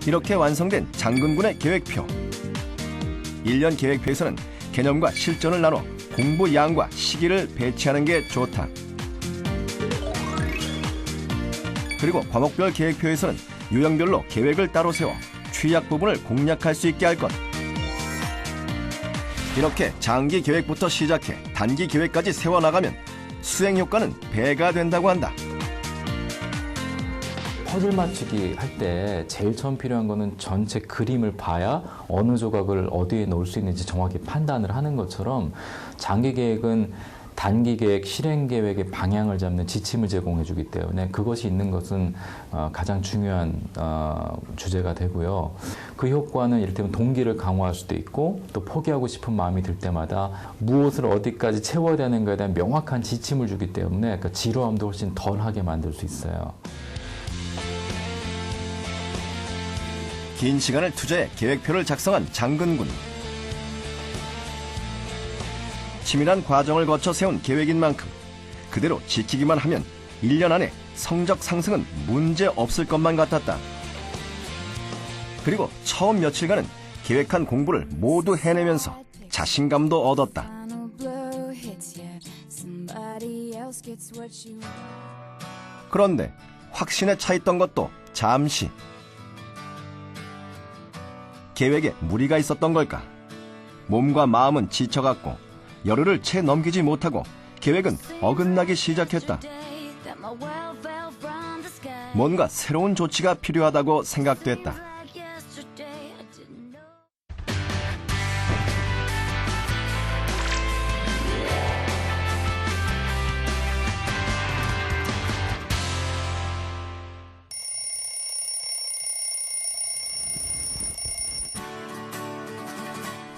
이렇게 완성된 장근군의 계획표. 1년 계획표에서는 개념과 실전을 나눠 공부 양과 시기를 배치하는 게 좋다. 그리고 과목별 계획표에서는 유형별로 계획을 따로 세워 취약 부분을 공략할 수 있게 할 것. 이렇게 장기 계획부터 시작해 단기 계획까지 세워나가면 수행 효과는 배가 된다고 한다. 퍼즐 맞추기 할 때 제일 처음 필요한 거는 전체 그림을 봐야 어느 조각을 어디에 넣을 수 있는지 정확히 판단을 하는 것처럼 장기 계획은 단기 계획, 실행 계획의 방향을 잡는 지침을 제공해 주기 때문에 그것이 있는 것은 가장 중요한 주제가 되고요. 그 효과는 이를테면 동기를 강화할 수도 있고 또 포기하고 싶은 마음이 들 때마다 무엇을 어디까지 채워야 되는가에 대한 명확한 지침을 주기 때문에 그러니까 지루함도 훨씬 덜하게 만들 수 있어요. 긴 시간을 투자해 계획표를 작성한 장근군. 치밀한 과정을 거쳐 세운 계획인 만큼 그대로 지키기만 하면 1년 안에 성적 상승은 문제 없을 것만 같았다. 그리고 처음 며칠간은 계획한 공부를 모두 해내면서 자신감도 얻었다. 그런데 확신에 차 있던 것도 잠시. 계획에 무리가 있었던 걸까? 몸과 마음은 지쳐갔고 열흘을 채 넘기지 못하고 계획은 어긋나기 시작했다. 뭔가 새로운 조치가 필요하다고 생각됐다.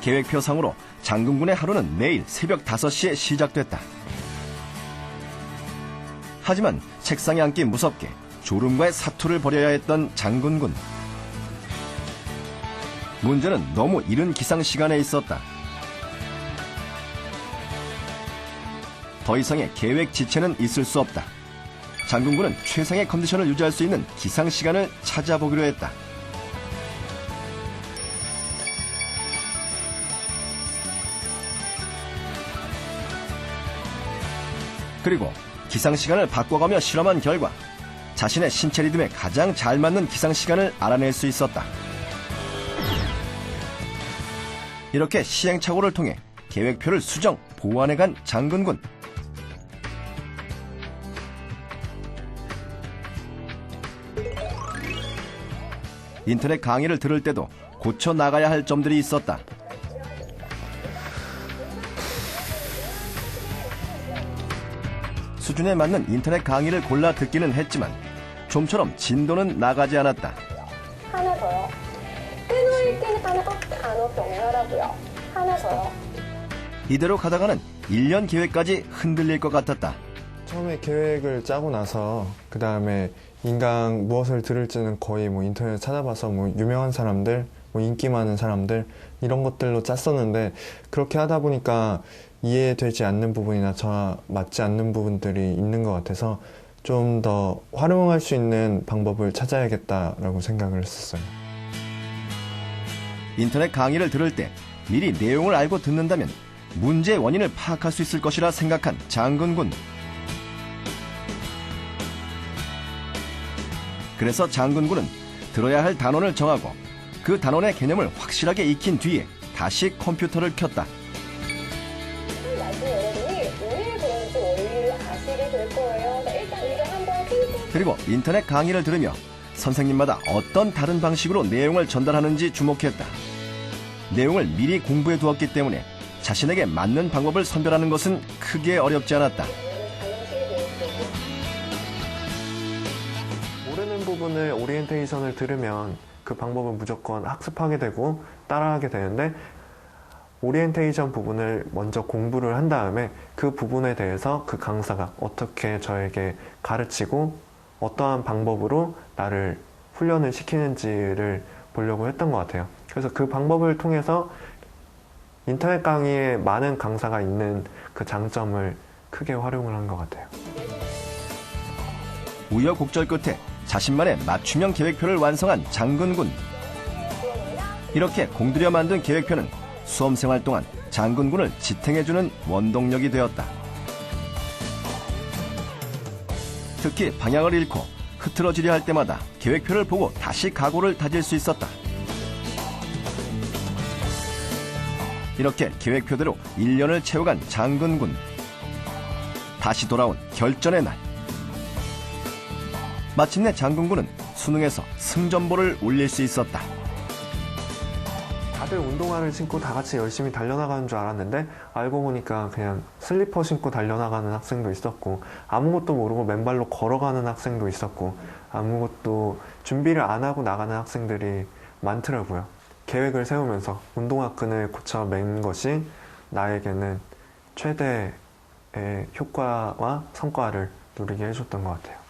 계획표상으로 장근군의 하루는 내일 새벽 5시에 시작됐다. 하지만 책상에 앉기 무섭게 졸음과의 사투를 벌여야 했던 장근군. 문제는 너무 이른 기상 시간에 있었다. 더 이상의 계획 지체는 있을 수 없다. 장근군은 최상의 컨디션을 유지할 수 있는 기상 시간을 찾아보기로 했다. 그리고 기상시간을 바꿔가며 실험한 결과 자신의 신체 리듬에 가장 잘 맞는 기상시간을 알아낼 수 있었다. 이렇게 시행착오를 통해 계획표를 수정, 보완해간 장근군. 인터넷 강의를 들을 때도 고쳐 나가야 할 점들이 있었다. 수준에 맞는 인터넷 강의를 골라 듣기는 했지만 좀처럼 진도는 나가지 않았다. 하나 더요. 끊어있기는 간혹 동요하라고요. 하나 더요. 이대로 가다가는 1년 계획까지 흔들릴 것 같았다. 처음에 계획을 짜고 나서 그 다음에 인강 무엇을 들을지는 거의 인터넷 찾아봐서 유명한 사람들, 인기 많은 사람들 이런 것들로 짰었는데 그렇게 하다 보니까 이해되지 않는 부분이나 저와 맞지 않는 부분들이 있는 것 같아서 좀 더 활용할 수 있는 방법을 찾아야겠다라고 생각을 했었어요. 인터넷 강의를 들을 때 미리 내용을 알고 듣는다면 문제의 원인을 파악할 수 있을 것이라 생각한 장근군. 그래서 장근군은 들어야 할 단원을 정하고 그 단원의 개념을 확실하게 익힌 뒤에 다시 컴퓨터를 켰다. 그리고 인터넷 강의를 들으며 선생님마다 어떤 다른 방식으로 내용을 전달하는지 주목했다. 내용을 미리 공부해 두었기 때문에 자신에게 맞는 방법을 선별하는 것은 크게 어렵지 않았다. 모르는 부분을 오리엔테이션을 들으면 그 방법을 무조건 학습하게 되고 따라하게 되는데 오리엔테이션 부분을 먼저 공부를 한 다음에 그 부분에 대해서 그 강사가 어떻게 저에게 가르치고 어떠한 방법으로 나를 훈련을 시키는지를 보려고 했던 것 같아요. 그래서 그 방법을 통해서 인터넷 강의에 많은 강사가 있는 그 장점을 크게 활용을 한 것 같아요. 우여곡절 끝에 자신만의 맞춤형 계획표를 완성한 장근군. 이렇게 공들여 만든 계획표는 수험생활 동안 장군군을 지탱해주는 원동력이 되었다. 특히 방향을 잃고 흐트러지려 할 때마다 계획표를 보고 다시 각오를 다질 수 있었다. 이렇게 계획표대로 1년을 채워간 장군군. 다시 돌아온 결전의 날. 마침내 장군군은 수능에서 승전보를 올릴 수 있었다. 다들 운동화를 신고 다 같이 열심히 달려나가는 줄 알았는데 알고 보니까 그냥 슬리퍼 신고 달려나가는 학생도 있었고, 아무것도 모르고 맨발로 걸어가는 학생도 있었고, 아무것도 준비를 안 하고 나가는 학생들이 많더라고요. 계획을 세우면서 운동화 끈을 고쳐 맨 것이 나에게는 최대의 효과와 성과를 누리게 해줬던 것 같아요.